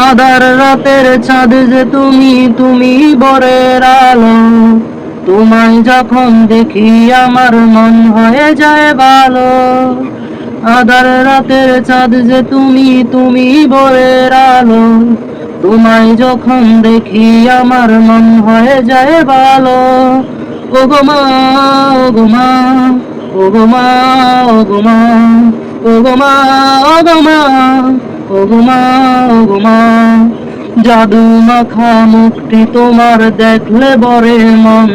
আধার রাতের চাঁদ যে তুমি, তুমি ভোরের আলো। তোমায় যখন দেখি আমার মন হয়ে যায় ভালো। আধার রাতের চাঁদ যে তুমি, তুমি ভোরের আলো। তোমায় যখন দেখি আমার মন হয়ে যায় ভালো। ওগো মা, ওগো মা, ওগো মা, ওগো মা, ওগো মা, ওগো মা, ওগো মা, ওগো মা। জাদু মাখা মুখটি তোমার দেখলে বরে মন,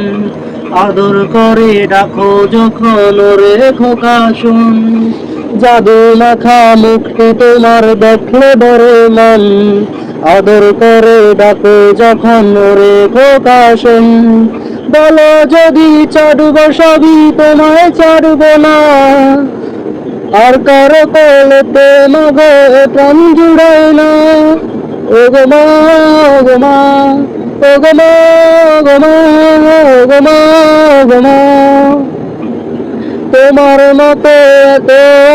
আদর করে ডাকো যখন ওরে খোকা শোন। জাদু মাখা মুখটি তোমার দেখলে বরে মন, আদর করে ডাকো যখন ওরে খোকা শোন। বলো যদি ছাড়ব সবই তোমায় ছাড়ব না, আর কারো কোলেতে মাগো প্রাণ জুড়ায় না। ওগো মা, ওগো মা, ওগো মা, ওগো মা, ওগো মা, ওগো মা। তোমার মতো এত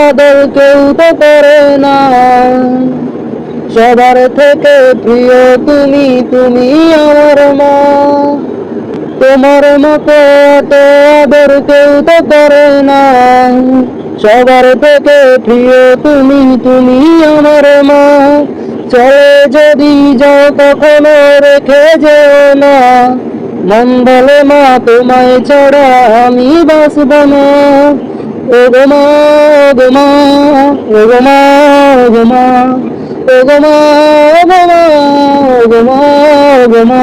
আদর কেউ তো করে না। সবার থেকে প্রিয় তুমি, তুমি আমার মা। তোমার মতো এত আদর কেউ তো করে না। সবার থেকে প্রিয় তুমি, তুমি আমার মা। চলে যদি যাও কখনো রেখে যেও না, মন বলে মা তোমায় ছাড়া আমি বাঁচব না। ওগো মা, ওগো মা, ওগো মা, ওগো মা, ওগো মা, ওগো মা, ওগো মা, ওগো মা।